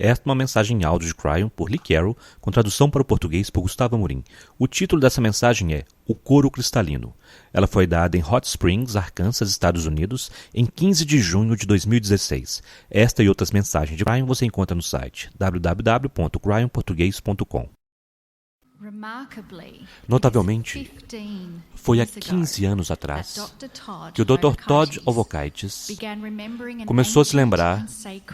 Esta é uma mensagem em áudio de Cryon por Lee Carroll, com tradução para o português por Gustavo Amorim. O título dessa mensagem é O Coro Cristalino. Ela foi dada em Hot Springs, Arkansas, Estados Unidos, em 15 de junho de 2016. Esta e outras mensagens de Cryon você encontra no site www.cryonportugues.com. Notavelmente, foi há 15 anos atrás que o Dr. Todd Ovokaitis começou a se lembrar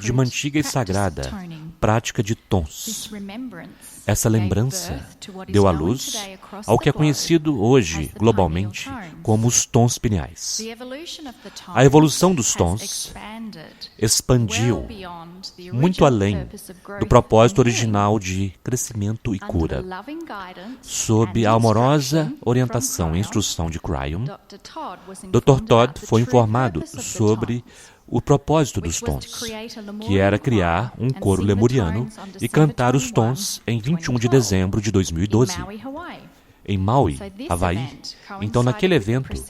de uma antiga e sagrada prática de tons. Essa lembrança deu à luz ao que é conhecido hoje globalmente como os tons pineais. A evolução dos tons expandiu muito além do propósito original de crescimento e cura. Sob a amorosa orientação e instrução de Cryon, Dr. Todd foi informado sobre o propósito dos tons, que era criar um coro lemuriano e cantar os tons em 21 de dezembro de 2012, em Maui, Havaí. Então, naquele evento,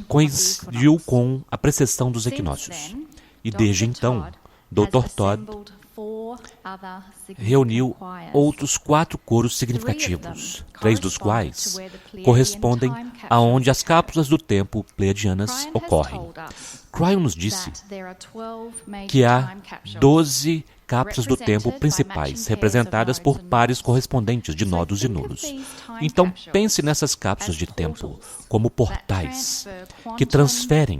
coincidiu com a precessão dos equinócios. E desde então, Dr. Todd reuniu outros 4 coros significativos, 3 dos quais correspondem aonde as cápsulas do tempo pleiadianas ocorrem. Cryon nos disse que há 12 cápsulas do tempo principais, representadas por pares correspondentes de nodos e nulos. Então, pense nessas cápsulas de tempo como portais que transferem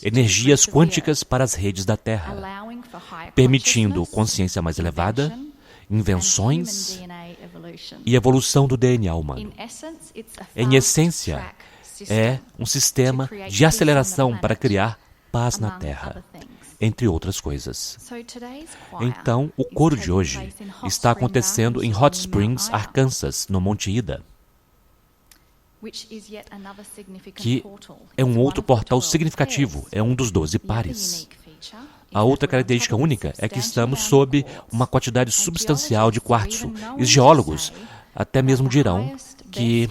energias quânticas para as redes da Terra, permitindo consciência mais elevada, invenções e evolução do DNA humano. Em essência, é um sistema de aceleração para criar paz na Terra, entre outras coisas. Então, o coro de hoje está acontecendo em Hot Springs, Arkansas, no Monte Ida, que é um outro portal significativo, é um dos 12 pares. A outra característica única é que estamos sob uma quantidade substancial de quartzo. E os geólogos até mesmo dirão que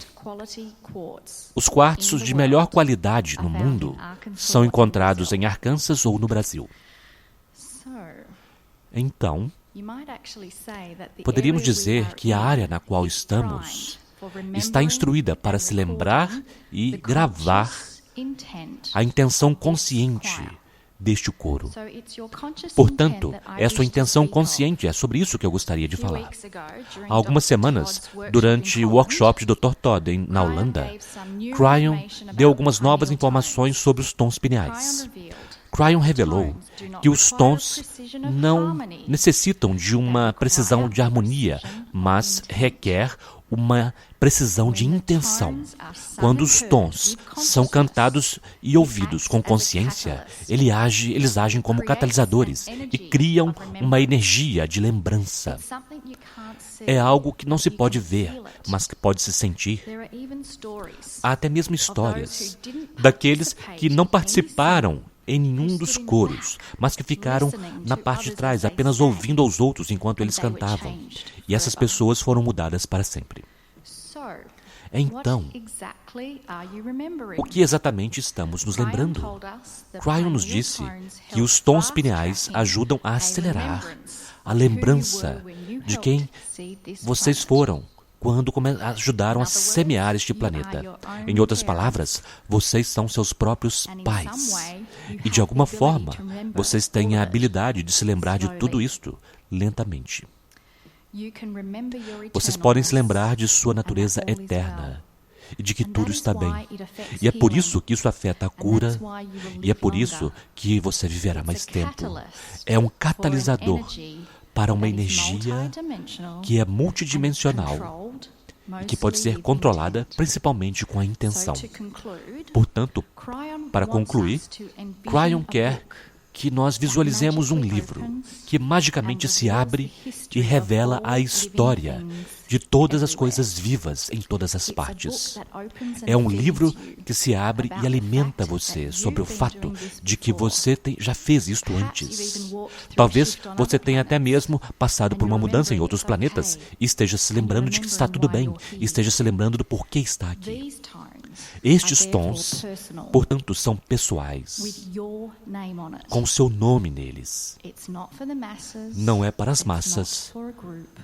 os quartzos de melhor qualidade no mundo são encontrados em Arkansas ou no Brasil. Então, poderíamos dizer que a área na qual estamos está instruída para se lembrar e gravar a intenção consciente deste coro. Portanto, é a sua intenção consciente, é sobre isso que eu gostaria de falar. Há algumas semanas, durante o workshop de Dr. Todd na Holanda, Cryon deu algumas novas informações sobre os tons pineais. Cryon revelou que os tons não necessitam de uma precisão de harmonia, mas requer uma precisão de intenção. Quando os tons são cantados e ouvidos com consciência, eles agem como catalisadores e criam uma energia de lembrança. É algo que não se pode ver, mas que pode se sentir. Há até mesmo histórias daqueles que não participaram em nenhum dos coros, mas que ficaram na parte de trás, apenas ouvindo aos outros enquanto eles cantavam. E essas pessoas foram mudadas para sempre. Então, o que exatamente estamos nos lembrando? Cryon nos disse que os tons pineais ajudam a acelerar a lembrança de quem vocês foram quando ajudaram a semear este planeta. Em outras palavras, vocês são seus próprios pais. E, de alguma forma, vocês têm a habilidade de se lembrar de tudo isto lentamente. Vocês podem se lembrar de sua natureza eterna e de que tudo está bem. E é por isso que isso afeta a cura, e é por isso que você viverá mais tempo. É um catalisador para uma energia que é multidimensional e que pode ser controlada principalmente com a intenção. Portanto, para concluir, Cryon quer que nós visualizemos um livro que magicamente se abre e revela a história de todas as coisas vivas em todas as partes. É um livro que se abre e alimenta você sobre o fato de que você já fez isto antes. Talvez você tenha até mesmo passado por uma mudança em outros planetas e esteja se lembrando de que está tudo bem, e esteja se lembrando do porquê está aqui. Estes tons, portanto, são pessoais, com o seu nome neles. Não é para as massas,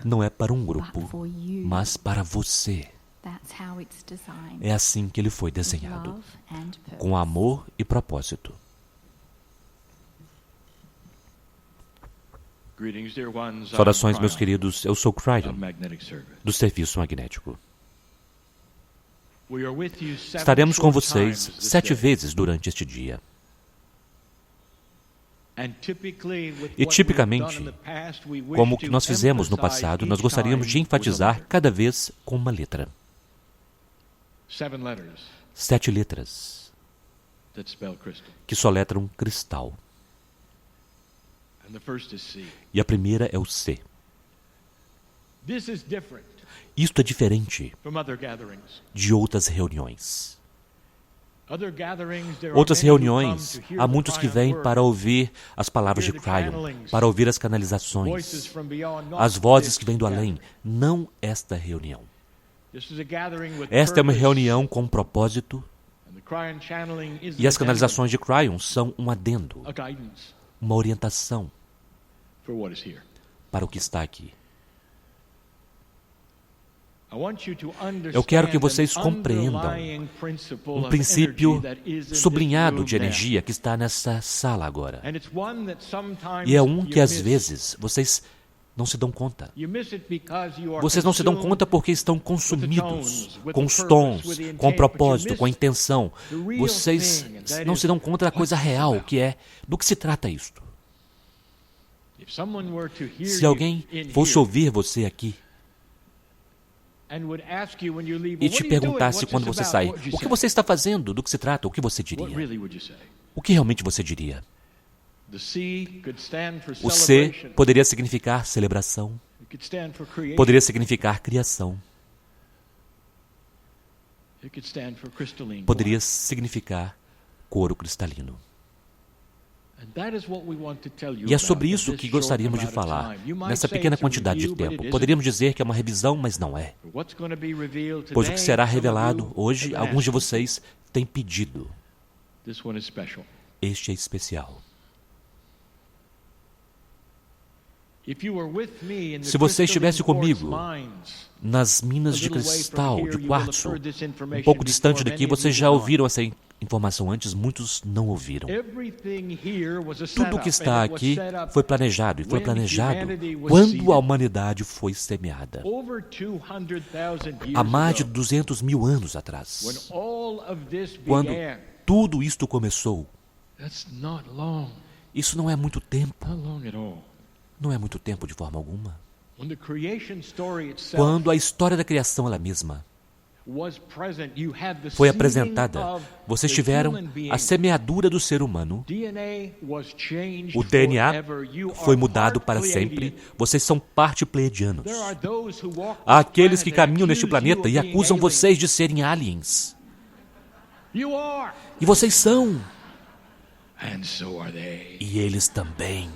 não é para um grupo, mas para você. É assim que ele foi desenhado, com amor e propósito. Saudações, meus queridos. Eu sou Cryon, do Serviço Magnético. Estaremos com vocês 7 vezes durante este dia. E, tipicamente, como o que nós fizemos no passado, nós gostaríamos de enfatizar cada vez com uma letra. 7 letras que soletram cristal. E a primeira é o C. Isto é diferente de outras reuniões. Outras reuniões, há muitos que vêm para ouvir as palavras de Cryon, para ouvir as canalizações, as vozes que vêm do além. Não esta reunião. Esta é uma reunião com um propósito, e as canalizações de Cryon são um adendo, uma orientação para o que está aqui. Eu quero que vocês compreendam um princípio sublinhado de energia que está nessa sala agora. E é um que às vezes vocês não se dão conta. Vocês não se dão conta porque estão consumidos com os tons, com o propósito, com a intenção. Vocês não se dão conta da coisa real, que é do que se trata isto. Se alguém fosse ouvir você aqui e te perguntasse quando você sai, o que você está fazendo, do que se trata, o que você diria? O que realmente você diria? O C poderia significar celebração, poderia significar criação, poderia significar couro cristalino. E é sobre isso que gostaríamos de falar, nessa pequena quantidade de tempo. Poderíamos dizer que é uma revisão, mas não é. Pois o que será revelado hoje, alguns de vocês têm pedido. Este é especial. Se você estivesse comigo nas minas de cristal, de quartzo, um pouco distante daqui, vocês já ouviram essa informação antes, muitos não ouviram. Tudo o que está aqui foi planejado, e foi planejado quando a humanidade foi semeada. Há mais de 200 mil anos atrás. Quando tudo isto começou. Isso não é muito tempo. Não é muito tempo de forma alguma. Quando a história da criação ela mesma foi apresentada, vocês tiveram a semeadura do ser humano. O DNA foi mudado para sempre. Vocês são parte pleiadianos. Há aqueles que caminham neste planeta e acusam vocês de serem aliens. E vocês são. E eles também.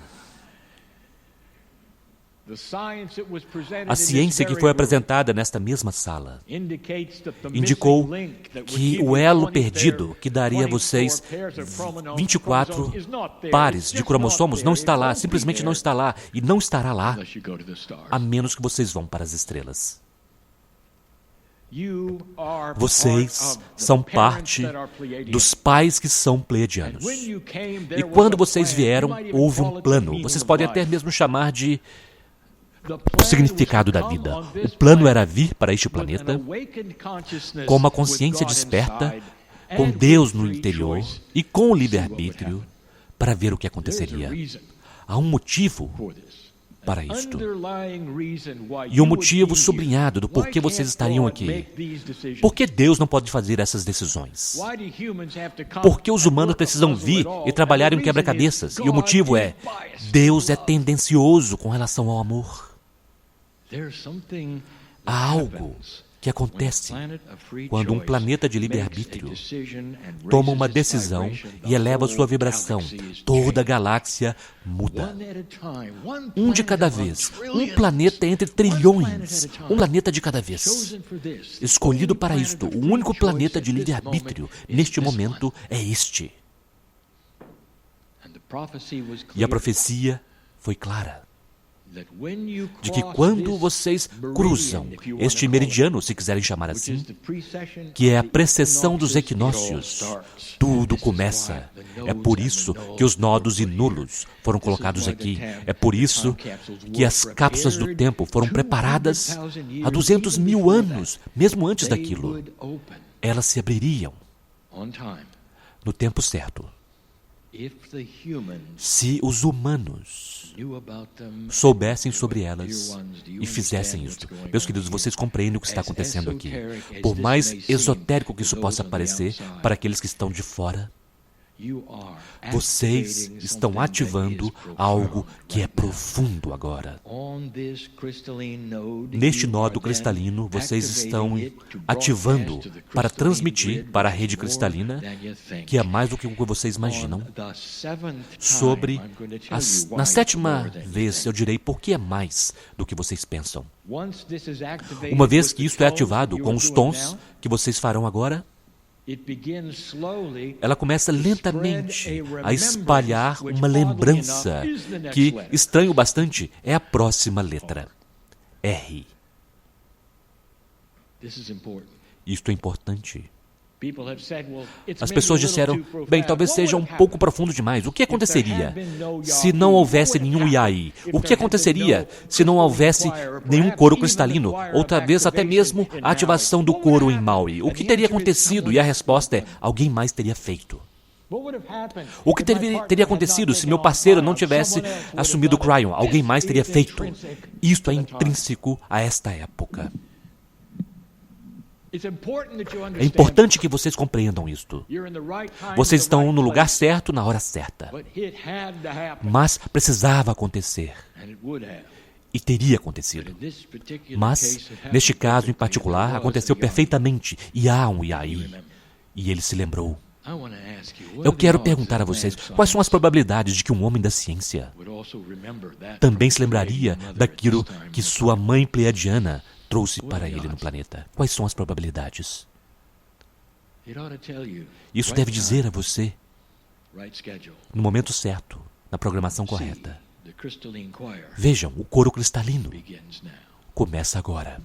A ciência que foi apresentada nesta mesma sala indicou que o elo perdido que daria a vocês 24 pares de cromossomos não está lá, simplesmente não está lá, e não estará lá, a menos que vocês vão para as estrelas. Vocês são parte dos pais que são pleiadianos. E quando vocês vieram, houve um plano. Vocês podem até mesmo chamar de o significado da vida. O plano era vir para este planeta com uma consciência desperta, com Deus no interior e com o livre-arbítrio para ver o que aconteceria. Há um motivo para isto. E um motivo sublinhado do porquê vocês estariam aqui. Por que Deus não pode fazer essas decisões? Por que os humanos precisam vir e trabalhar em quebra-cabeças? E o motivo é, Deus é tendencioso com relação ao amor. Há algo que acontece quando um planeta de livre-arbítrio toma uma decisão e eleva sua vibração. Toda a galáxia muda. Um de cada vez. Um planeta entre trilhões. Um planeta de cada vez. Escolhido para isto. O único planeta de livre-arbítrio neste momento é este. E a profecia foi clara. De que quando vocês cruzam este meridiano, se quiserem chamar assim, que é a precessão dos equinócios, tudo começa. É por isso que os nodos e nulos foram colocados aqui. É por isso que as cápsulas do tempo foram preparadas há 200 mil anos, mesmo antes daquilo. Elas se abririam no tempo certo. Se os humanos soubessem sobre elas e fizessem isto. Meus queridos, vocês compreendem o que está acontecendo aqui. Por mais esotérico que isso possa parecer para aqueles que estão de fora, vocês estão ativando algo que é profundo agora. Neste nódo cristalino, vocês estão ativando para transmitir para a rede cristalina, que é mais do que o que vocês imaginam. Na 7ª vez, eu direi por que é mais do que vocês pensam. Uma vez que isso é ativado com os tons que vocês farão agora, ela começa lentamente a espalhar uma lembrança que, estranho bastante, é a próxima letra. R. Isto é importante. As pessoas disseram, bem, talvez seja um pouco profundo demais. O que aconteceria se não houvesse nenhum Yai? O que aconteceria se não houvesse nenhum couro cristalino? Ou talvez até mesmo a ativação do couro em Maui? O que teria acontecido? E a resposta é, alguém mais teria feito. O que teria acontecido se meu parceiro não tivesse assumido o Cryon? Alguém mais teria feito. Isto é intrínseco a esta época. É importante que vocês compreendam isto. Vocês estão no lugar certo, na hora certa. Mas precisava acontecer. E teria acontecido. Mas, neste caso em particular, aconteceu perfeitamente. E há um Yai. E ele se lembrou. Eu quero perguntar a vocês, quais são as probabilidades de que um homem da ciência também se lembraria daquilo que sua mãe pleiadiana trouxe para ele no planeta? Quais são as probabilidades? Isso deve dizer a você, no momento certo, na programação correta. Vejam, o coro cristalino começa agora.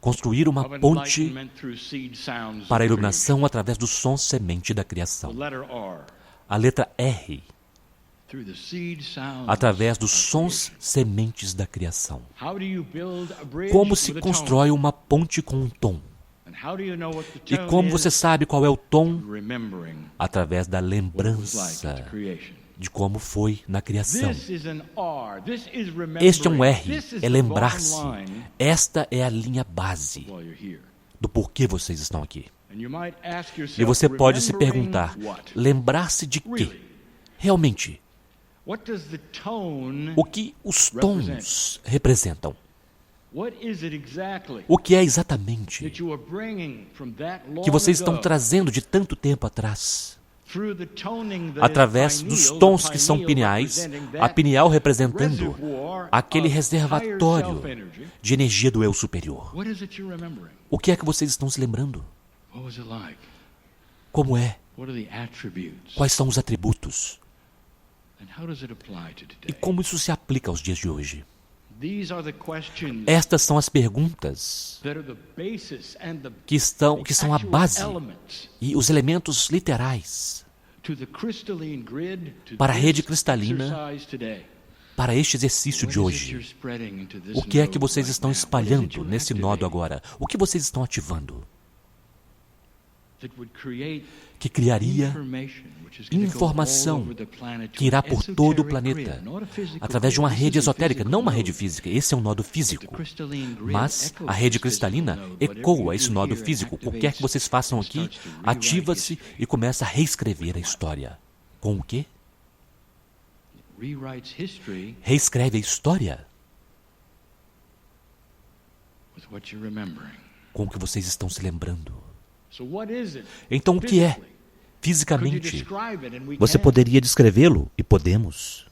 Construir uma ponte para a iluminação através do som semente da criação. A letra R, através dos sons sementes da criação. Como se constrói uma ponte com um tom? E como você sabe qual é o tom? Através da lembrança de como foi na criação. Este é um R, é lembrar-se. Esta é a linha base do porquê vocês estão aqui. E você pode se perguntar, lembrar-se de quê? Realmente, o que os tons representam? O que é exatamente que vocês estão trazendo de tanto tempo atrás? Através dos tons que são pineais, a pineal representando aquele reservatório de energia do eu superior. O que é que vocês estão se lembrando? Como é? Quais são os atributos? E como isso se aplica aos dias de hoje? Estas são as perguntas que são a base e os elementos literais para a rede cristalina, para este exercício de hoje. O que é que vocês estão espalhando nesse nodo agora? O que vocês estão ativando? Que criaria informação que irá por todo o planeta, através de uma rede esotérica, não uma rede física. Esse é um nodo físico. Mas a rede cristalina ecoa esse nodo físico. O que quer que vocês façam aqui, ativa-se e começa a reescrever a história. Com o quê? Reescreve a história com o que vocês estão se lembrando. Então, o que é? Fisicamente, você poderia descrevê-lo, e podemos.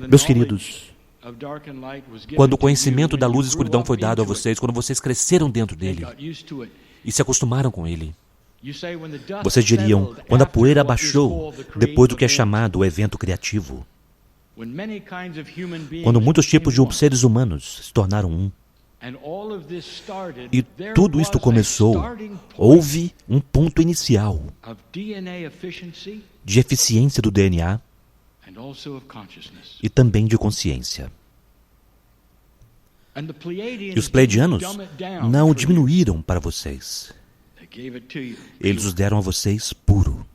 Meus queridos, quando o conhecimento da luz e escuridão foi dado a vocês, quando vocês cresceram dentro dele e se acostumaram com ele, vocês diriam, quando a poeira abaixou, depois do que é chamado o evento criativo, quando muitos tipos de seres humanos se tornaram um, e tudo isto começou, houve um ponto inicial de eficiência do DNA e também de consciência. E os pleiadianos não o diminuíram para vocês. Eles os deram a vocês puro.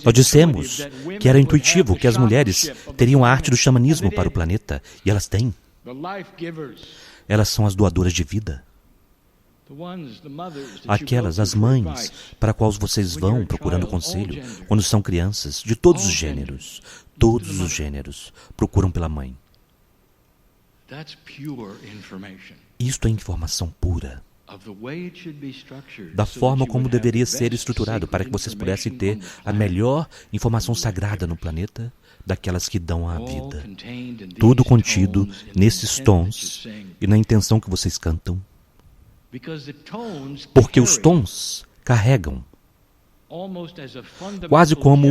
Nós dissemos que era intuitivo que as mulheres teriam a arte do xamanismo para o planeta, e elas têm. Elas são as doadoras de vida. Aquelas, as mães, para quais vocês vão procurando conselho quando são crianças, de todos os gêneros, procuram pela mãe. Isto é informação pura, da forma como deveria ser estruturado para que vocês pudessem ter a melhor informação sagrada no planeta, daquelas que dão a vida. Tudo contido nesses tons e na intenção que vocês cantam. Porque os tons carregam, quase como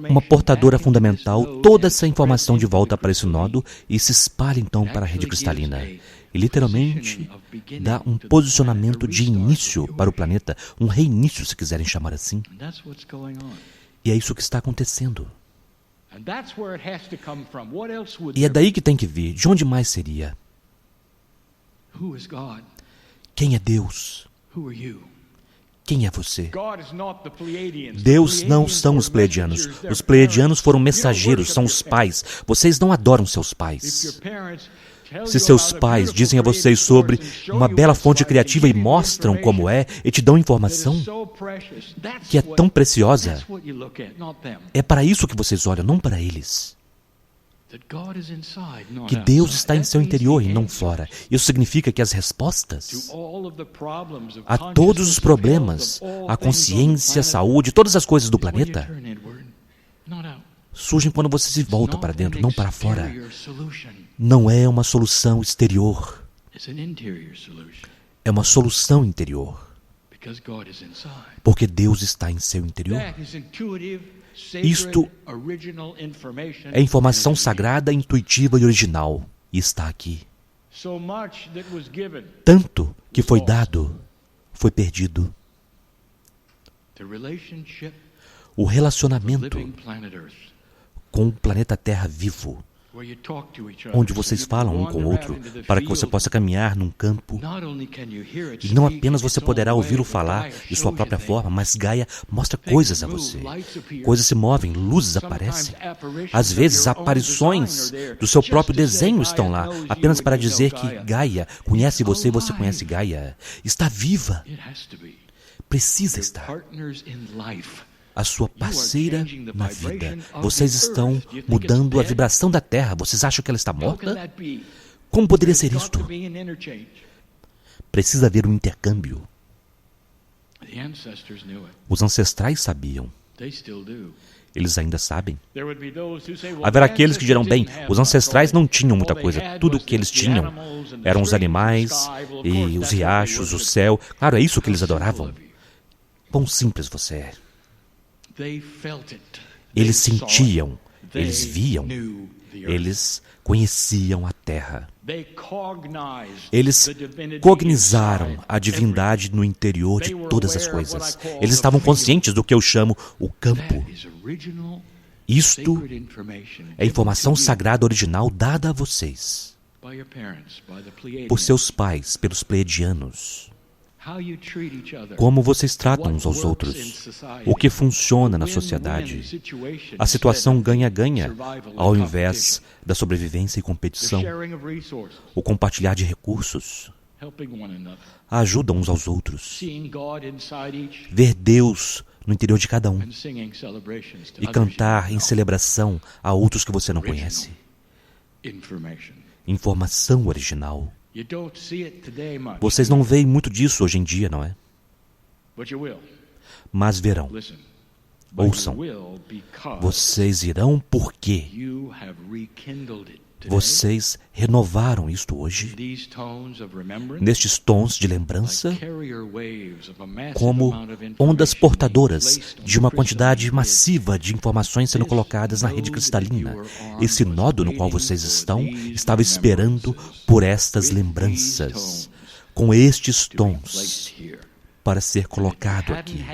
uma portadora fundamental, toda essa informação de volta para esse nodo e se espalha então para a rede cristalina. E literalmente dá um posicionamento de início para o planeta, um reinício, se quiserem chamar assim. E é isso que está acontecendo. E é daí que tem que vir. De onde mais seria? Quem é Deus? Quem é você? Deus não são os pleiadianos. Os pleiadianos foram mensageiros, são os pais. Vocês não adoram seus pais. Se seus pais dizem a vocês sobre uma bela fonte criativa e mostram como é, e te dão informação que é tão preciosa, é para isso que vocês olham, não para eles. Que Deus está em seu interior e não fora. Isso significa que as respostas a todos os problemas, a consciência, a saúde, todas as coisas do planeta, surgem quando você se volta para dentro, não para fora. Não é uma solução exterior. É uma solução interior. Porque Deus está em seu interior. Isto é informação sagrada, intuitiva e original. E está aqui. Tanto que foi dado, foi perdido. O relacionamento com o planeta Terra vivo, onde vocês falam um com o outro, para que você possa caminhar num campo. E não apenas você poderá ouvi-lo falar de sua própria forma, mas Gaia mostra coisas a você. Coisas se movem, luzes aparecem. Às vezes, aparições do seu próprio desenho estão lá, apenas para dizer que Gaia conhece você e você conhece Gaia. Está viva. Precisa estar. A sua parceira na vida. Vocês estão mudando a vibração da Terra. Vocês acham que ela está morta? Como poderia ser isto? Precisa haver um intercâmbio. Os ancestrais sabiam. Eles ainda sabem. Haverá aqueles que dirão, bem, os ancestrais não tinham muita coisa. Tudo o que eles tinham eram os animais e os riachos, o céu. Claro, é isso que eles adoravam. Quão simples você é. Eles sentiam, eles viam, eles conheciam a Terra. Eles cognizaram a divindade no interior de todas as coisas. Eles estavam conscientes do que eu chamo o campo. Isto é informação sagrada original dada a vocês por seus pais, pelos pleiadianos. Como vocês tratam uns aos outros, o que funciona na sociedade, a situação ganha-ganha, ao invés da sobrevivência e competição, o compartilhar de recursos. ajudam uns aos outros, ver Deus no interior de cada um e cantar em celebração a outros que você não conhece. Informação original. Vocês não veem muito disso hoje em dia, não é? Mas verão. Ouçam. Vocês irão porque vocês renovaram isto hoje, nestes tons de lembrança, como ondas portadoras de uma quantidade massiva de informações sendo colocadas na rede cristalina. Esse nodo no qual vocês estão estava esperando por estas lembranças, com estes tons, para ser colocado aqui.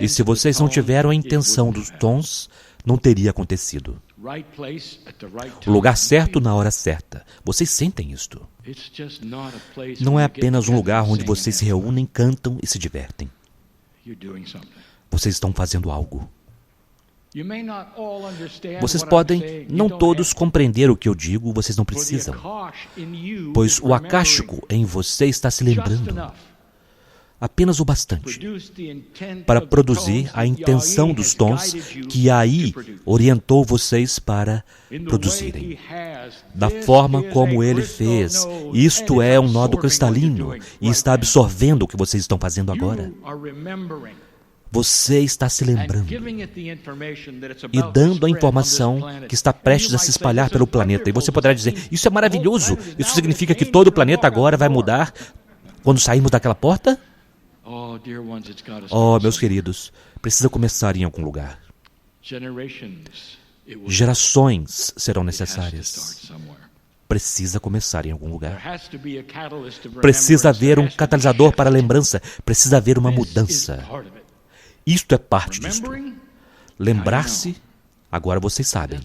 E se vocês não tiveram a intenção dos tons, não teria acontecido. O lugar certo na hora certa. Vocês sentem isto. Não é apenas um lugar onde vocês se reúnem, cantam e se divertem. Vocês estão fazendo algo. Vocês podem não todos compreender o que eu digo, vocês não precisam. Pois o akáshico em você está se lembrando. Apenas o bastante para produzir a intenção dos tons que aí orientou vocês para produzirem. Da forma como ele fez. Isto é um nó do cristalino e está absorvendo o que vocês estão fazendo agora. Você está se lembrando e dando a informação que está prestes a se espalhar pelo planeta. E você poderá dizer, isso é maravilhoso. Isso significa que todo o planeta agora vai mudar quando sairmos daquela porta? Oh, meus queridos, precisa começar em algum lugar. Gerações serão necessárias. Precisa começar em algum lugar. Precisa haver um catalisador para a lembrança. Precisa haver uma mudança. Isto é parte disto. Lembrar-se, agora vocês sabem.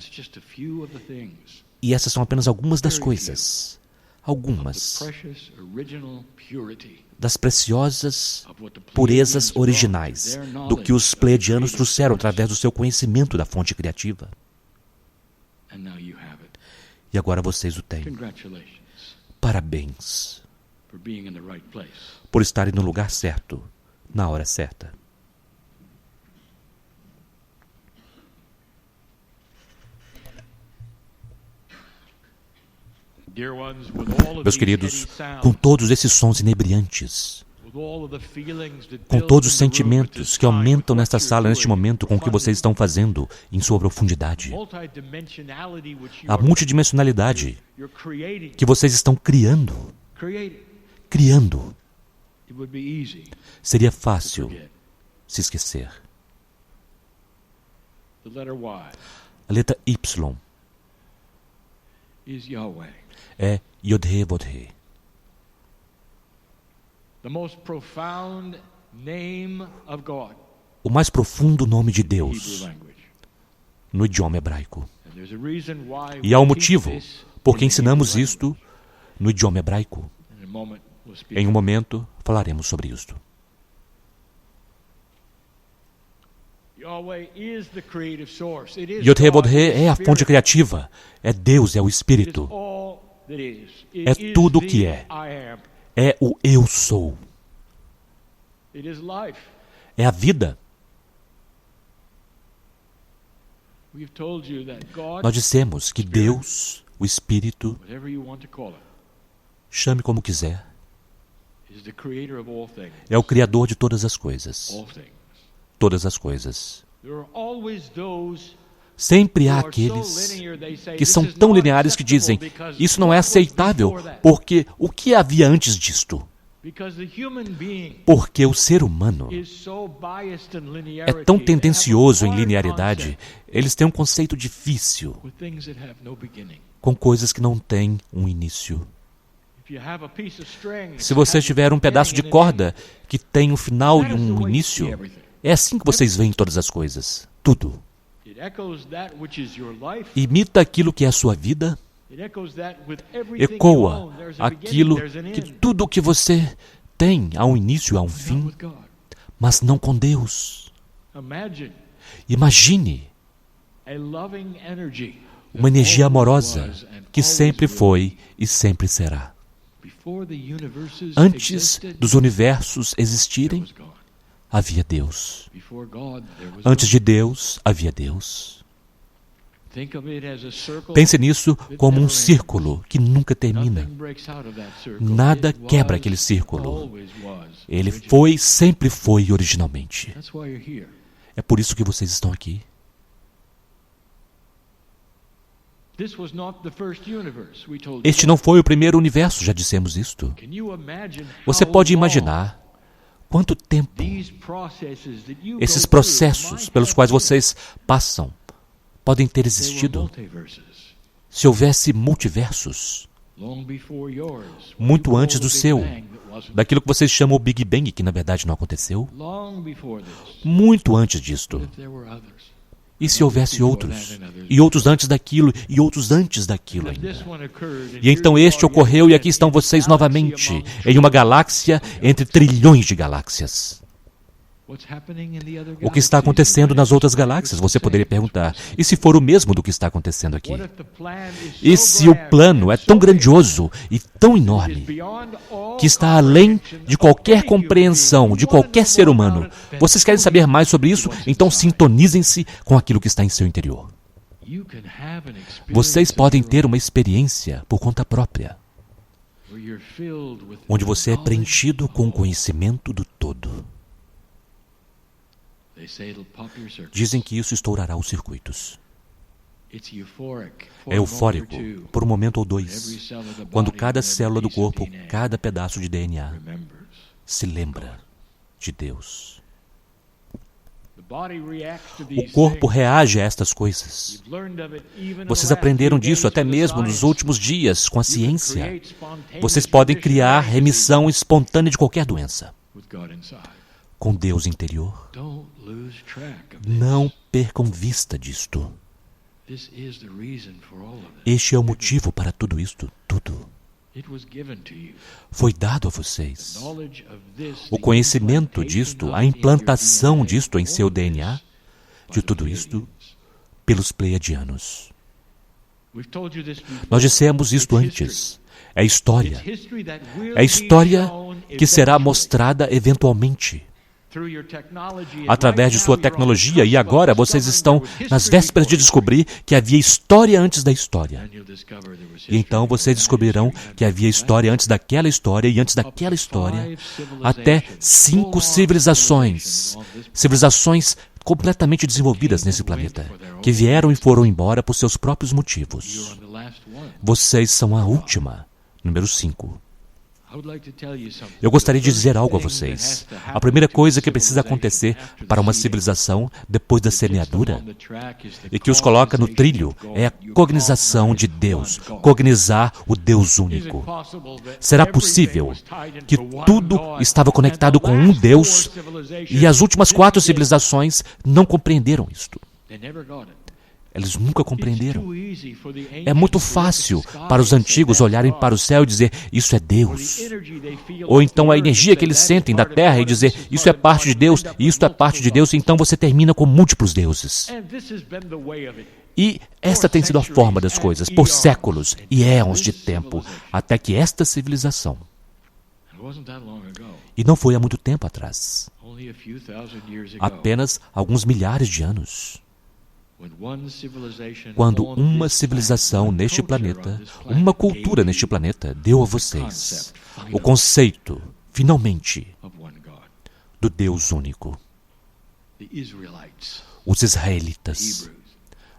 E essas são apenas algumas das coisas. Algumas das preciosas purezas originais do que os pleiadianos trouxeram através do seu conhecimento da fonte criativa. E agora vocês o têm. Parabéns por estarem no lugar certo, na hora certa. Meus queridos, com todos esses sons inebriantes, com todos os sentimentos que aumentam nesta sala, neste momento, com o que vocês estão fazendo em sua profundidade, a multidimensionalidade que vocês estão criando, seria fácil se esquecer. A letra Y é Yod-He Vod-He. O mais profundo nome de Deus no idioma hebraico. E há um motivo por que ensinamos isto no idioma hebraico. Em um momento falaremos sobre isto. Yod-He Vod-He é a fonte criativa, é Deus, é o Espírito, é tudo o que é o eu sou, é a vida. Nós dissemos que Deus, o Espírito, chame como quiser, é o Criador de todas as coisas. Todas as coisas. Sempre há aqueles que são tão lineares que dizem, isso não é aceitável, porque o que havia antes disto? Porque o ser humano é tão tendencioso em linearidade, eles têm um conceito difícil com coisas que não têm um início. Se você tiver um pedaço de corda que tem um final e um início, é assim que vocês veem todas as coisas. Tudo. Imita aquilo que é a sua vida. Ecoa aquilo que tudo que você tem há um início e há um fim. Mas não com Deus. Imagine uma energia amorosa que sempre foi e sempre será. Antes dos universos existirem, havia Deus. Antes de Deus, havia Deus. Pense nisso como um círculo que nunca termina. Nada quebra aquele círculo. Ele foi, sempre foi originalmente. É por isso que vocês estão aqui. Este não foi o primeiro universo, já dissemos isto. Você pode imaginar quanto tempo esses processos pelos quais vocês passam podem ter existido se houvesse multiversos, muito antes do seu, daquilo que vocês chamam o Big Bang, que na verdade não aconteceu, muito antes disto. E se houvesse outros, e outros antes daquilo, e outros antes daquilo ainda. E então este ocorreu, e aqui estão vocês novamente, em uma galáxia entre trilhões de galáxias. O que está acontecendo nas outras galáxias? Você poderia perguntar. E se for o mesmo do que está acontecendo aqui? E se o plano é tão grandioso e tão enorme que está além de qualquer compreensão de qualquer ser humano? Vocês querem saber mais sobre isso? Então sintonizem-se com aquilo que está em seu interior. Vocês podem ter uma experiência por conta própria, onde você é preenchido com o conhecimento do todo. Dizem que isso estourará os circuitos. É eufórico, por um momento ou dois, quando cada célula do corpo, cada pedaço de DNA, se lembra de Deus. O corpo reage a estas coisas. Vocês aprenderam disso até mesmo nos últimos dias com a ciência. Vocês podem criar remissão espontânea de qualquer doença com Deus interior. Não percam vista disto. Este é o motivo para tudo isto, tudo. Foi dado a vocês. O conhecimento disto, a implantação disto em seu DNA, de tudo isto, pelos pleiadianos. Nós dissemos isto antes. É história. É história que será mostrada eventualmente, através de sua tecnologia, e agora vocês estão nas vésperas de descobrir que havia história antes da história. E então vocês descobrirão que havia história antes daquela história, e antes daquela história, até 5 civilizações completamente desenvolvidas nesse planeta, que vieram e foram embora por seus próprios motivos. Vocês são a última, número 5. Eu gostaria de dizer algo a vocês. A primeira coisa que precisa acontecer para uma civilização depois da semeadura e que os coloca no trilho é a cognização de Deus, cognizar o Deus único. Será possível que tudo estava conectado com um Deus e as últimas 4 civilizações não compreenderam isto? Eles nunca compreenderam. É muito fácil para os antigos olharem para o céu e dizer, isso é Deus. Ou então a energia que eles sentem da terra e dizer, isso é parte de Deus, e isso é parte de Deus, e então você termina com múltiplos deuses. E esta tem sido a forma das coisas por séculos e éons de tempo, até que esta civilização, e não foi há muito tempo atrás, apenas alguns milhares de anos, quando uma civilização neste planeta, uma cultura neste planeta, deu a vocês o conceito, finalmente, do Deus único. Os israelitas,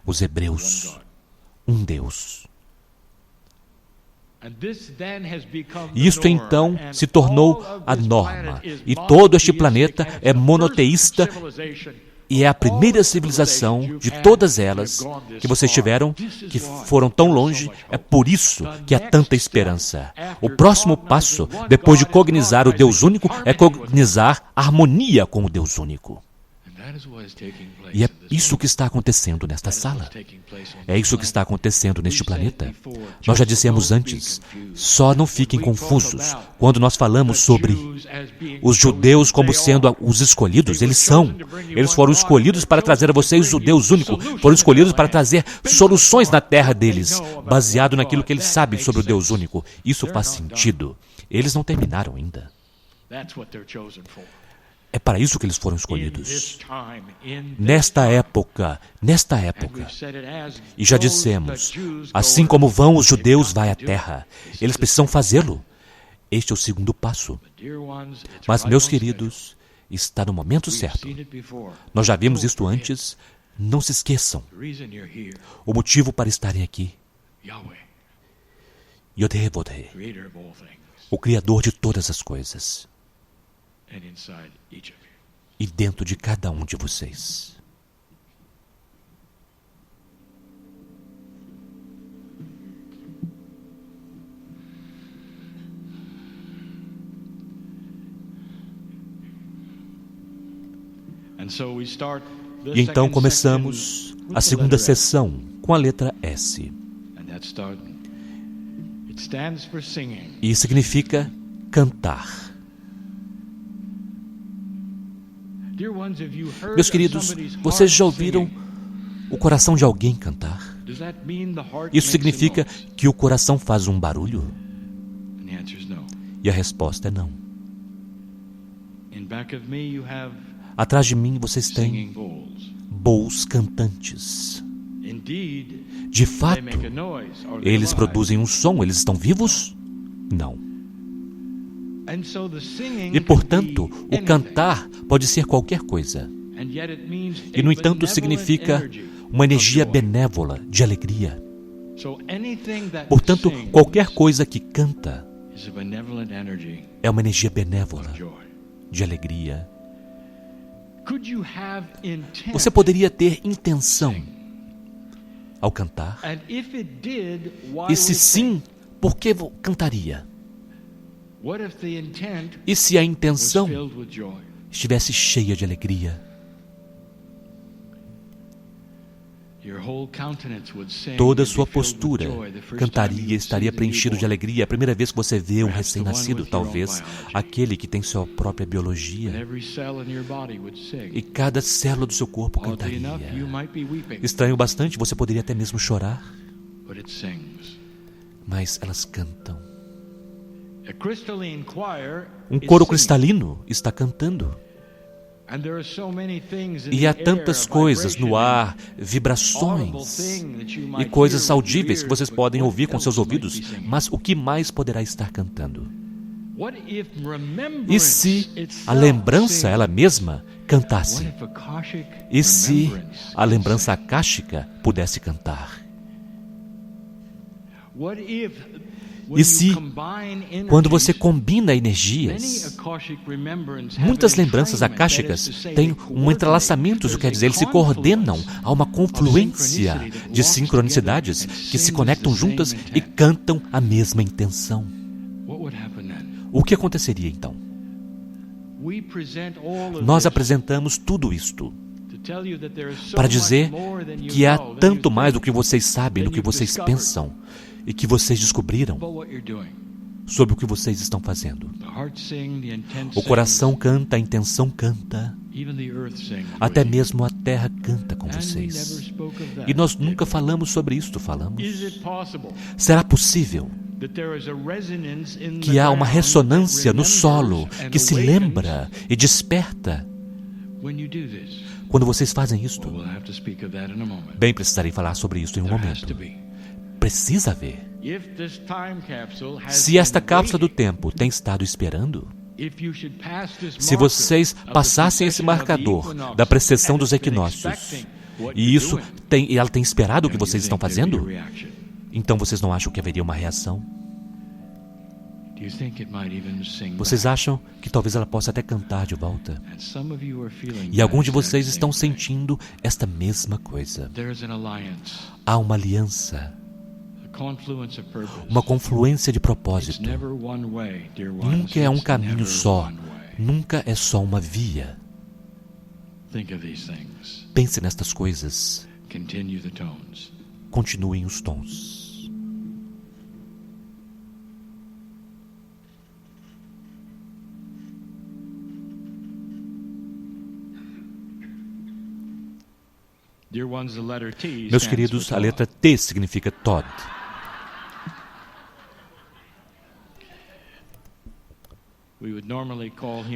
os hebreus, um Deus. E isto então se tornou a norma, e todo este planeta é monoteísta. E é a primeira civilização de todas elas que vocês tiveram, que foram tão longe. É por isso que há tanta esperança. O próximo passo, depois de cognizar o Deus único, é cognizar a harmonia com o Deus único. E é isso que está acontecendo nesta sala. É isso que está acontecendo neste planeta. Nós já dissemos antes, só não fiquem confusos. Quando nós falamos sobre os judeus como sendo os escolhidos, eles são. Eles foram escolhidos para trazer a vocês o Deus único. Foram escolhidos para trazer soluções na terra deles, baseado naquilo que eles sabem sobre o Deus único. Isso faz sentido. Eles não terminaram ainda. É para isso que eles foram escolhidos. Nesta época, e já dissemos, assim como vão os judeus, vai a terra. Eles precisam fazê-lo. Este é o segundo passo. Mas, meus queridos, está no momento certo. Nós já vimos isto antes. Não se esqueçam. O motivo para estarem aqui. Yod-Heh-Vod-Heh, o Criador de todas as coisas. E dentro de cada um de vocês. E então começamos a segunda sessão com a letra S. E significa cantar. Meus queridos, vocês já ouviram o coração de alguém cantar? Isso significa que o coração faz um barulho? E a resposta é não. Atrás de mim vocês têm bowls cantantes. De fato, eles produzem um som, eles estão vivos? Não. E, portanto, o cantar pode ser qualquer coisa. E, no entanto, significa uma energia benévola, de alegria. Portanto, qualquer coisa que canta é uma energia benévola, de alegria. Você poderia ter intenção ao cantar? E se sim, por que cantaria? E se a intenção estivesse cheia de alegria? Toda a sua postura cantaria, estaria preenchido de alegria. A primeira vez que você vê um recém-nascido, talvez aquele que tem sua própria biologia, e cada célula do seu corpo cantaria. Estranho bastante, você poderia até mesmo chorar, mas elas cantam. Um coro cristalino está cantando. E há tantas coisas no ar, vibrações e coisas audíveis que vocês podem ouvir com seus ouvidos, mas o que mais poderá estar cantando? E se a lembrança ela mesma cantasse? E se a lembrança akáshica pudesse cantar? E se, quando você combina energias, muitas lembranças akáshicas têm um entrelaçamento, isso quer dizer, eles se coordenam, há uma confluência de sincronicidades que se conectam juntas e cantam a mesma intenção. O que aconteceria então? Nós apresentamos tudo isto para dizer que há tanto mais do que vocês sabem, do que vocês pensam, e que vocês descobriram sobre o que vocês estão fazendo. O coração canta, a intenção canta, até mesmo a terra canta com vocês. E nós nunca falamos sobre isto, falamos. Será possível que há uma ressonância no solo que se lembra e desperta quando vocês fazem isto? Bem, precisarei falar sobre isso em um momento. Precisa haver. Se esta cápsula do tempo tem estado esperando, se vocês passassem esse marcador da precessão dos equinócios, e ela tem esperado o que vocês estão fazendo, então vocês não acham que haveria uma reação? Vocês acham que talvez ela possa até cantar de volta? E alguns de vocês estão sentindo esta mesma coisa. Há uma aliança, uma confluência de propósito. Nunca é um caminho só, nunca é só uma via. Pense nestas coisas. Continuem os tons. Meus queridos, a letra T significa Todd.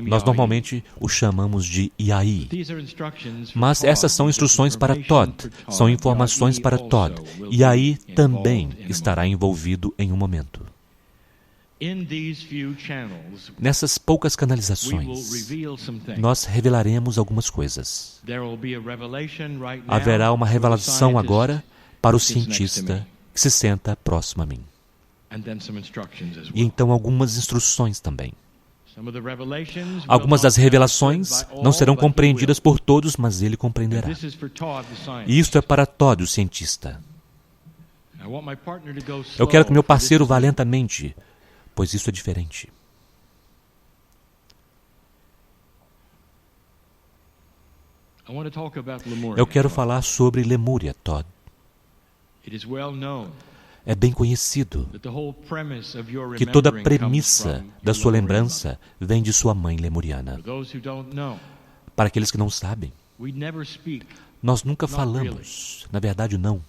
Nós normalmente o chamamos de Yahi. Mas essas são instruções para Todd, são informações para Todd. Yahi também estará envolvido em um momento. Nessas poucas canalizações, nós revelaremos algumas coisas. Haverá uma revelação agora para o cientista que se senta próximo a mim. E então algumas instruções também. Algumas das revelações não serão compreendidas por todos, mas ele compreenderá. E isto é para Todd, o cientista. Eu quero que meu parceiro vá lentamente, pois isso é diferente. Eu quero falar sobre Lemúria, Todd. É bem conhecido que toda a premissa da sua lembrança vem de sua mãe lemuriana. Para aqueles que não sabem, nós nunca falamos, na verdade não,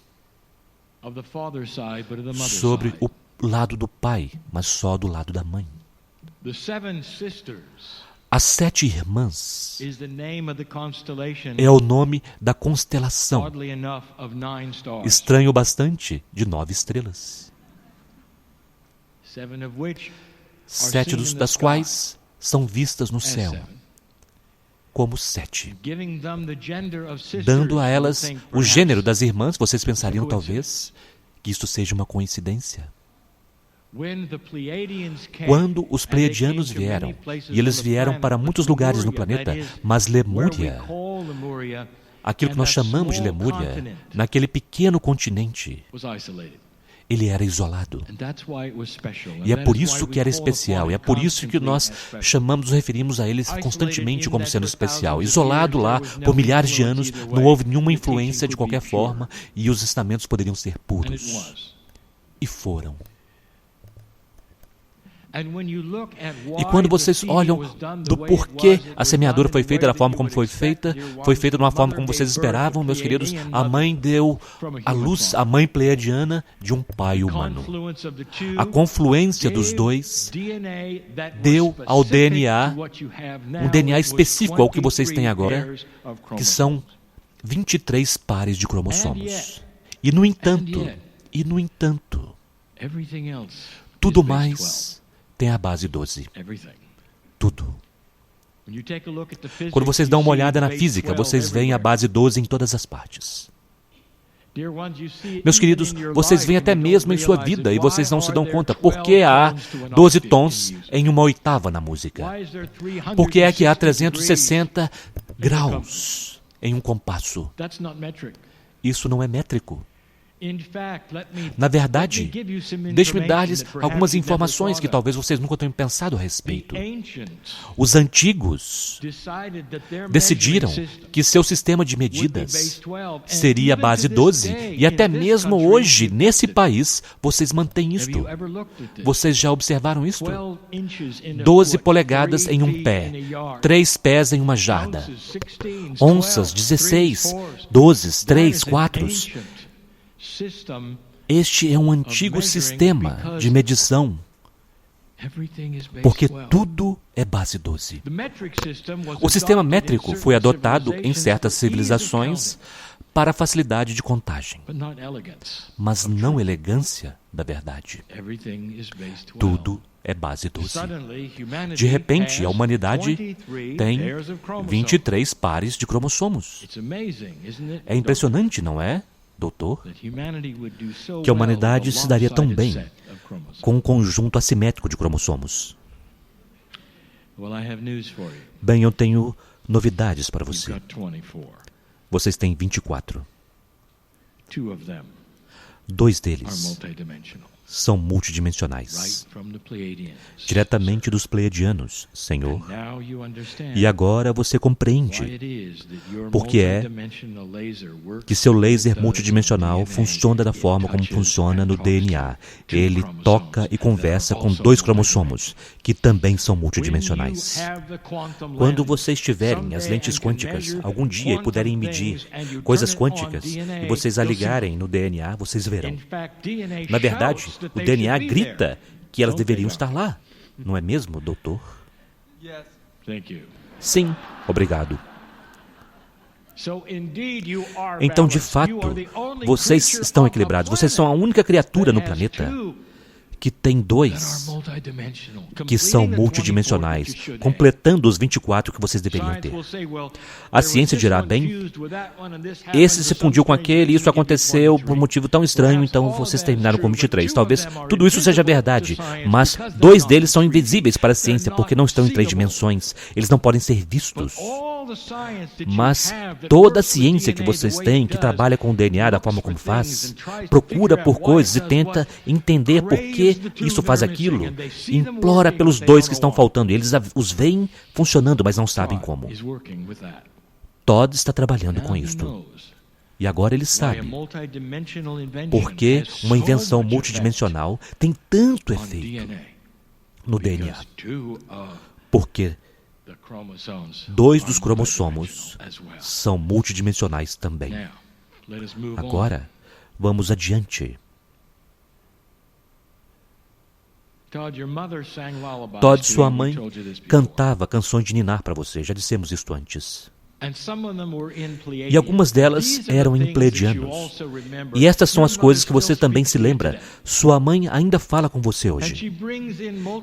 sobre o lado do pai, mas só do lado da mãe. As 7 irmãs é o nome da constelação, estranho bastante, de 9 estrelas. 7 das quais são vistas no céu como 7. Dando a elas o gênero das irmãs, vocês pensariam talvez que isto seja uma coincidência. Quando os pleiadianos vieram, e eles vieram para muitos lugares no planeta, mas Lemúria, aquilo que nós chamamos de Lemúria, naquele pequeno continente, ele era isolado. E é por isso que era especial, e é por isso que nós nos referimos a ele constantemente como sendo especial. Isolado lá por milhares de anos, não houve nenhuma influência de qualquer forma, e os ensinamentos poderiam ser puros. E foram. E quando vocês olham do porquê a semeadura foi feita da forma como foi feita de uma forma como vocês esperavam, meus queridos, a mãe deu a luz, a mãe pleiadiana, de um pai humano. A confluência dos dois deu ao DNA, um DNA específico ao que vocês têm agora, que são 23 pares de cromossomos. E no entanto, tudo mais tem a base 12. Tudo. Quando vocês dão uma olhada na física, vocês veem a base 12 em todas as partes. Meus queridos, vocês veem até mesmo em sua vida e vocês não se dão conta. Por que há 12 tons em uma oitava na música? Por que é que há 360 graus em um compasso? Isso não é métrico. Na verdade, deixe-me dar-lhes algumas informações que talvez vocês nunca tenham pensado a respeito. Os antigos decidiram que seu sistema de medidas seria a base 12, e até mesmo hoje, nesse país, vocês mantêm isto. Vocês já observaram isto? 12 polegadas em um pé, 3 pés em uma jarda, onças, 16, 12, 3, 4. Este é um antigo sistema de medição, porque tudo é base 12. O sistema métrico foi adotado em certas civilizações para facilidade de contagem, mas não elegância da verdade. Tudo é base 12. De repente, a humanidade tem 23 pares de cromossomos. É impressionante, não é, doutor? Que a humanidade se daria tão bem com um conjunto assimétrico de cromossomos. Bem, eu tenho novidades para você. Vocês têm 24. 2 deles são multidimensionais, diretamente dos Pleiadianos, Senhor. E agora você compreende por que é que seu laser multidimensional funciona da forma como funciona no DNA. Ele toca e conversa com 2 cromossomos, que também são multidimensionais. Quando vocês tiverem as lentes quânticas, algum dia, e puderem medir coisas quânticas, e vocês a ligarem no DNA, vocês verão. Na verdade, o DNA grita que elas deveriam estar lá. Não é mesmo, doutor? Sim, obrigado. Então, de fato, vocês estão equilibrados. Vocês são a única criatura no planeta que tem 2 que são multidimensionais, completando os 24 que vocês deveriam ter. A ciência dirá, bem, esse se fundiu com aquele, isso aconteceu por um motivo tão estranho, então vocês terminaram com 23. Talvez tudo isso seja verdade, mas 2 deles são invisíveis para a ciência porque não estão em 3 dimensões. Eles não podem ser vistos. Mas toda a ciência que vocês têm, que trabalha com o DNA da forma como faz, procura por coisas e tenta entender por que isso faz aquilo, implora pelos 2 que estão faltando. Eles os veem funcionando, mas não sabem como. Todd está trabalhando com isto. E agora ele sabe por que uma invenção multidimensional tem tanto efeito no DNA. Porque 2 dos cromossomos são multidimensionais também. Agora, vamos adiante. Todd, sua mãe, cantava canções de ninar para você. Já dissemos isto antes. E algumas delas eram em pleiadianos. E estas são as coisas que você também se lembra. Sua mãe ainda fala com você hoje.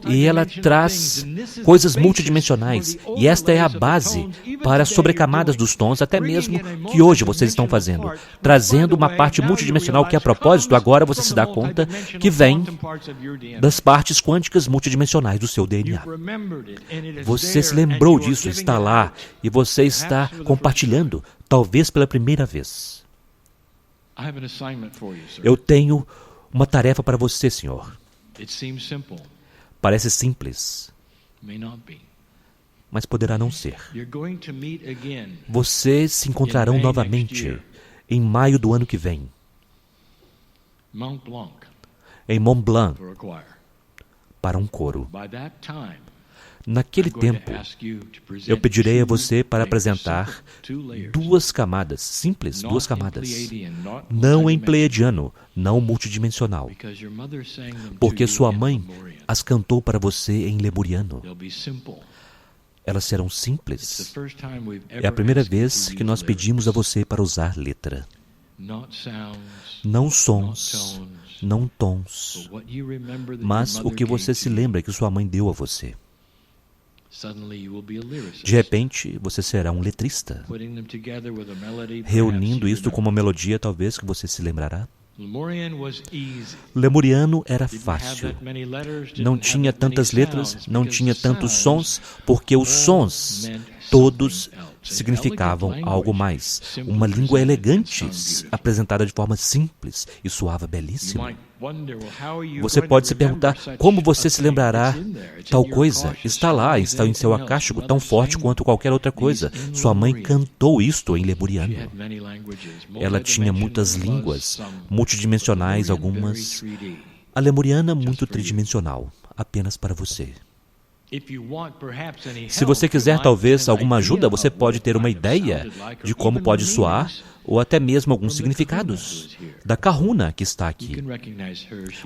E ela traz coisas multidimensionais. E esta é a base para as sobrecamadas dos tons, até mesmo que hoje vocês estão fazendo. Trazendo uma parte multidimensional que, a propósito, agora você se dá conta que vem das partes quânticas multidimensionais do seu DNA. Você se lembrou disso, está lá, e você está compartilhando, talvez pela primeira vez. Eu tenho uma tarefa para você, senhor. Parece simples, mas poderá não ser. Vocês se encontrarão novamente em maio do ano que vem, em Mont Blanc, para um coro. Naquele tempo, eu pedirei a você para apresentar 2 camadas, simples 2 camadas, não em pleiadiano, não multidimensional, porque sua mãe as cantou para você em lemuriano. Elas serão simples. É a primeira vez que nós pedimos a você para usar letra. Não sons, não tons, mas o que você se lembra que sua mãe deu a você. De repente, você será um letrista, reunindo isto com uma melodia talvez que você se lembrará. Lemuriano era fácil. Não tinha tantas letras, não tinha tantos sons, porque os sons todos significavam algo mais. Uma língua elegante, apresentada de forma simples e soava belíssimo. Você pode se perguntar como você se lembrará tal coisa. Está lá, está em seu acástico, tão forte quanto qualquer outra coisa. Sua mãe cantou isto em lemuriano. Ela tinha muitas línguas, multidimensionais algumas. A lemuriana muito tridimensional, apenas para você. Se você quiser talvez alguma ajuda, você pode ter uma ideia de como pode soar, ou até mesmo alguns significados da Kahuna que está aqui.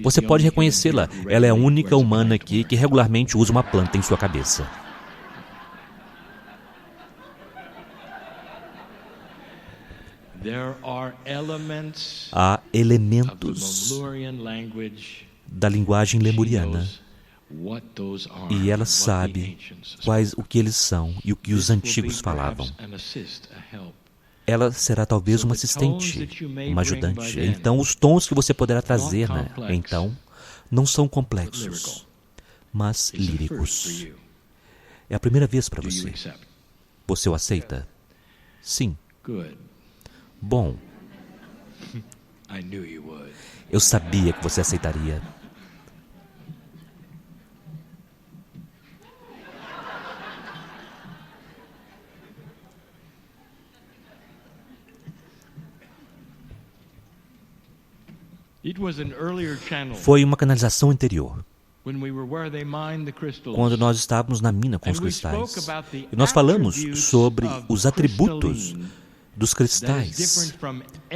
Você pode reconhecê-la. Ela é a única humana aqui que regularmente usa uma planta em sua cabeça. Há elementos da linguagem lemuriana e ela sabe o que eles são e o que os antigos falavam. Ela será talvez uma assistente, uma ajudante. Então, os tons que você poderá trazer, então, não são complexos, mas líricos. É a primeira vez para você. Você o aceita? Sim. Bom. Eu sabia que você aceitaria. Foi uma canalização anterior, quando nós estávamos na mina com os cristais. E nós falamos sobre os atributos dos cristais,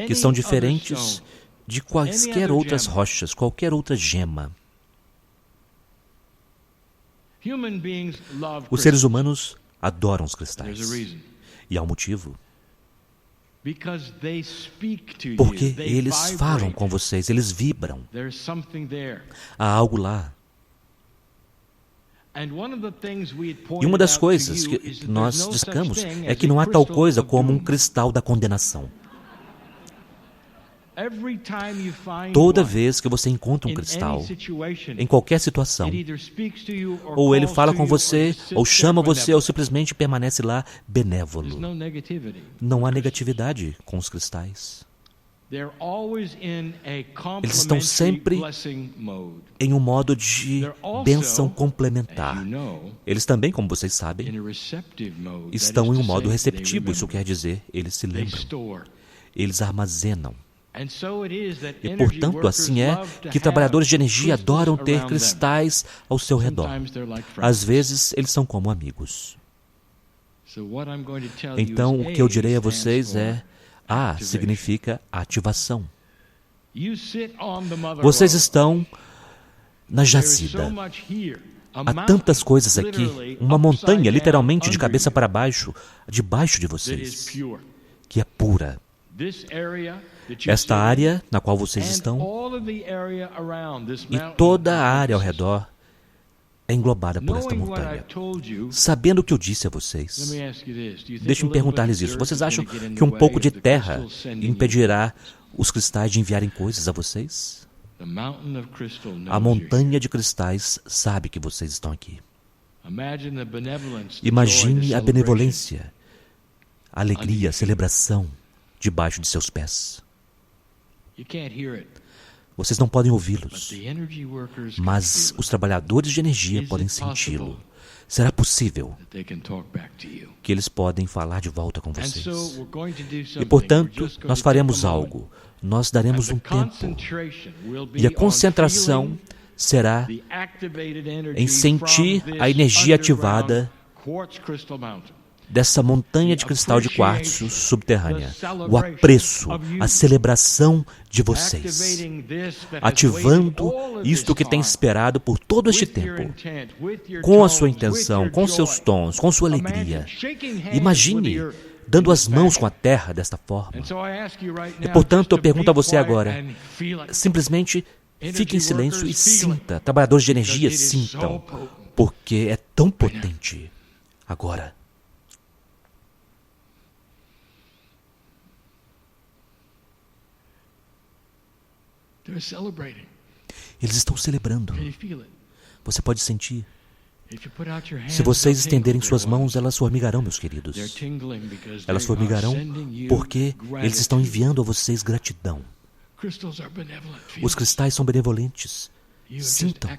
que são diferentes de quaisquer outras rochas, qualquer outra gema. Os seres humanos adoram os cristais. E há um motivo. Porque eles falam com vocês, eles vibram. Há algo lá. E uma das coisas que nós destacamos é que não há tal coisa como um cristal da condenação. Toda vez que você encontra um cristal, em qualquer situação, ou ele fala com você, ou chama você, ou simplesmente permanece lá benévolo. Não há negatividade com os cristais. Eles estão sempre em um modo de bênção complementar. Eles também, como vocês sabem, estão em um modo receptivo. Isso quer dizer, eles se lembram. Eles armazenam. E, portanto, assim é que trabalhadores de energia adoram ter cristais ao seu redor. Às vezes, eles são como amigos. Então, o que eu direi a vocês é: A significa ativação. Vocês estão na jazida. Há tantas coisas aqui, uma montanha literalmente de cabeça para baixo, debaixo de vocês, que é pura. Esta área na qual vocês estão e toda a área ao redor é englobada por esta montanha. Sabendo o que eu disse a vocês, deixe-me perguntar-lhes isso. Vocês acham que um pouco de terra impedirá os cristais de enviarem coisas a vocês? A montanha de cristais sabe que vocês estão aqui. Imagine a benevolência, a alegria, a celebração debaixo de seus pés. Vocês não podem ouvi-los, mas os trabalhadores de energia podem senti-lo. Será possível que eles podem falar de volta com vocês. E, portanto, nós faremos algo. Nós daremos um tempo. E a concentração será em sentir a energia ativada dessa montanha de cristal de quartzo subterrânea, o apreço, a celebração de vocês, ativando isto que tem esperado por todo este tempo, com a sua intenção, com seus tons, com sua alegria. Imagine dando as mãos com a terra desta forma. E, portanto, eu pergunto a você agora, simplesmente fique em silêncio e sinta, trabalhadores de energia, sintam, porque é tão potente agora. Eles estão celebrando. Você pode sentir. Se vocês estenderem suas mãos, elas formigarão, meus queridos. Elas formigarão porque eles estão enviando a vocês gratidão. Os cristais são benevolentes. Sintam.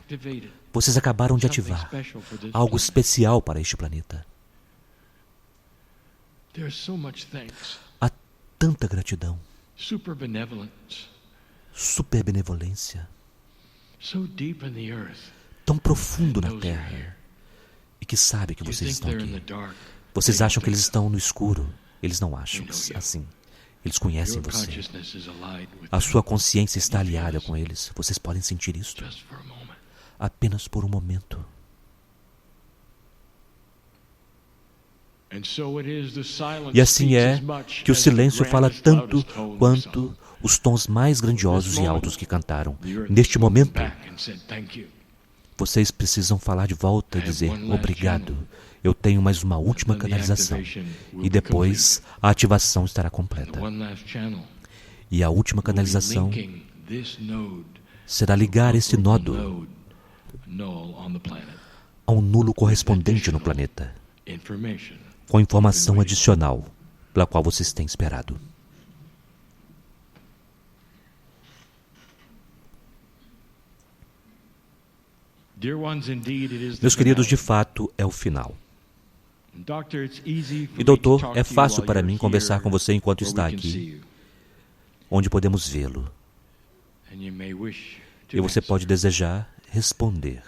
Vocês acabaram de ativar algo especial para este planeta. Há tanta gratidão. Super benevolência, tão profundo na terra, e que sabe que vocês estão aqui. Vocês acham que eles estão no escuro. Eles não acham assim. Eles conhecem você. A sua consciência está aliada com eles. Vocês podem sentir isto apenas por um momento. E assim é que o silêncio fala tanto quanto os tons mais grandiosos e altos que cantaram. Neste momento, vocês precisam falar de volta e dizer: obrigado, eu tenho mais uma última canalização. E depois a ativação estará completa. E a última canalização será ligar esse nódo a um nulo correspondente no planeta, com informação adicional pela qual vocês têm esperado. Meus queridos, de fato, é o final. E, doutor, é fácil para mim conversar com você enquanto está aqui, onde podemos vê-lo. E você pode desejar responder.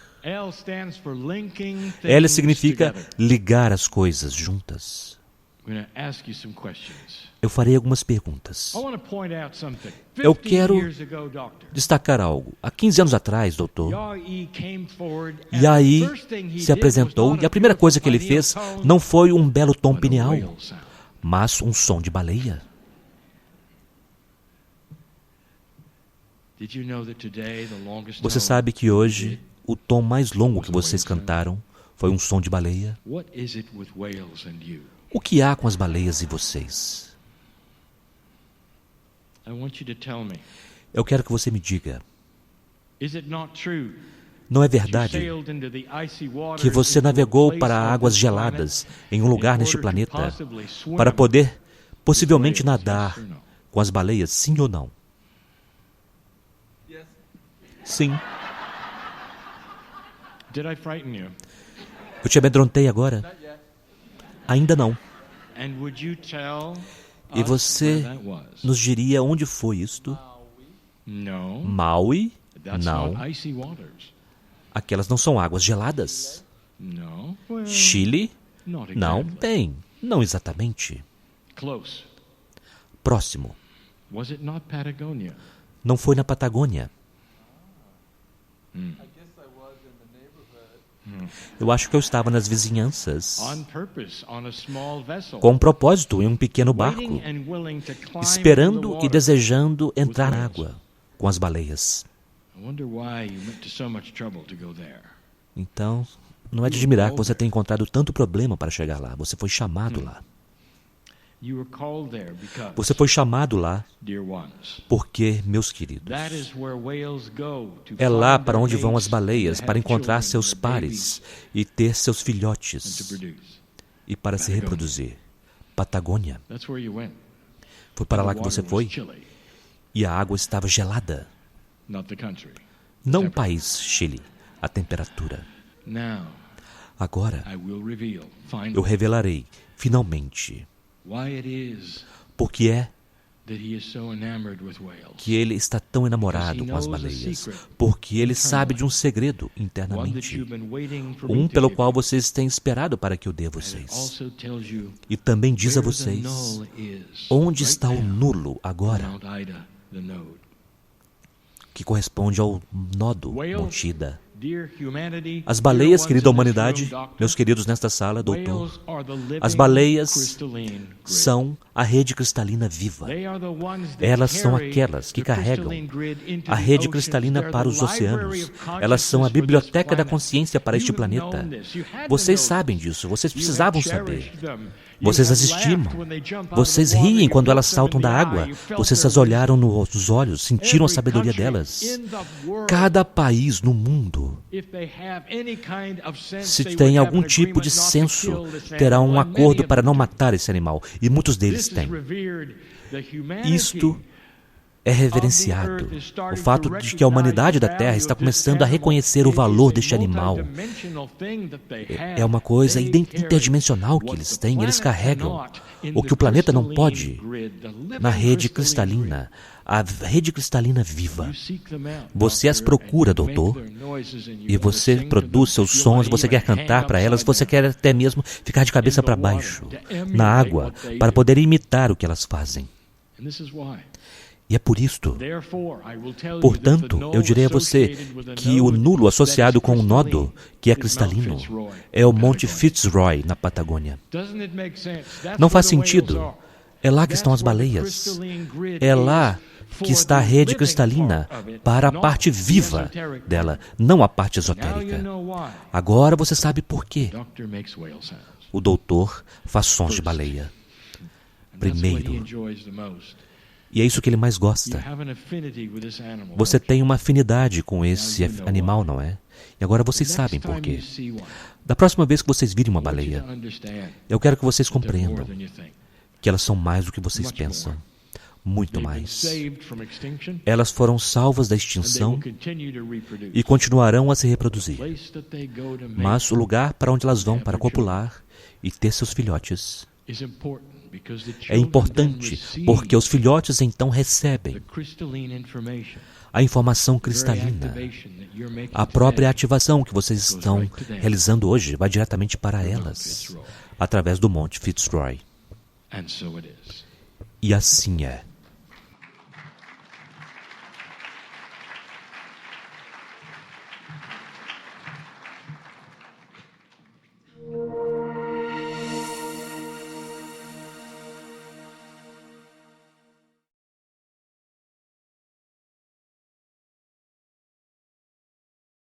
L significa ligar as coisas juntas. Eu farei algumas perguntas. Eu quero destacar algo. Há 15 anos atrás, doutor, Yai se apresentou e a primeira coisa que ele fez não foi um belo tom pineal, mas um som de baleia. Você sabe que hoje o tom mais longo que vocês cantaram foi um som de baleia? O que há com as baleias e vocês? Eu quero que você me diga. Não é verdade que você navegou para águas geladas em um lugar neste planeta para poder, possivelmente, nadar com as baleias, sim ou não? Sim. Eu te amedrontei agora? Ainda não. E você nos diria onde foi isto? Maui? Não. Aquelas não são águas geladas. Chile? Não. Bem, não exatamente. Próximo. Não foi na Patagônia. Eu acho que eu estava nas vizinhanças, com um propósito, em um pequeno barco, esperando e desejando entrar na água com as baleias. Então, não é de admirar que você tenha encontrado tanto problema para chegar lá. Você foi chamado lá. Você foi chamado lá porque, meus queridos, é lá para onde vão as baleias para encontrar seus pares e ter seus filhotes e para se reproduzir. Patagônia. Foi para lá que você foi e a água estava gelada. Não o país, Chile, a temperatura. Agora, eu revelarei, finalmente, porque é que ele está tão enamorado com as baleias, porque ele sabe de um segredo internamente, um pelo qual vocês têm esperado para que eu dê a vocês. E também diz a vocês onde está o nulo agora, que corresponde ao nodo Monte Ida. As baleias, querida humanidade, meus queridos nesta sala, doutor, as baleias são a rede cristalina viva. Elas são aquelas que carregam a rede cristalina para os oceanos. Elas são a biblioteca da consciência para este planeta. Vocês sabem disso, vocês precisavam saber. Vocês as estimam. Vocês riem quando elas saltam da água. Vocês as olharam nos olhos, sentiram a sabedoria delas. Cada país no mundo, se tem algum tipo de senso, terá um acordo para não matar esse animal. E muitos deles têm. Isto é reverenciado. O fato de que a humanidade da Terra está começando a reconhecer o valor deste animal. É uma coisa interdimensional que eles têm. Eles carregam o que o planeta não pode na rede cristalina. A rede cristalina viva. Você as procura, doutor, e você produz seus sons, você quer cantar para elas, você quer até mesmo ficar de cabeça para baixo, na água, para poder imitar o que elas fazem. E é por isto, portanto, eu direi a você que o nulo associado com o nodo, que é cristalino, é o Monte Fitzroy, na Patagônia. Não faz sentido. É lá que estão as baleias. É lá que está a rede cristalina para a parte viva dela, não a parte esotérica. Agora você sabe por quê. O doutor faz sons de baleia. Primeiro. E é isso que ele mais gosta. Você tem uma afinidade com esse animal, não é? E agora vocês sabem por quê. Da próxima vez que vocês virem uma baleia, eu quero que vocês compreendam que elas são mais do que vocês pensam. Muito mais. Elas foram salvas da extinção e continuarão a se reproduzir. Mas o lugar para onde elas vão para copular e ter seus filhotes É importante porque os filhotes então recebem a informação cristalina. A própria ativação que vocês estão realizando hoje vai diretamente para elas, através do Monte Fitzroy. E assim é.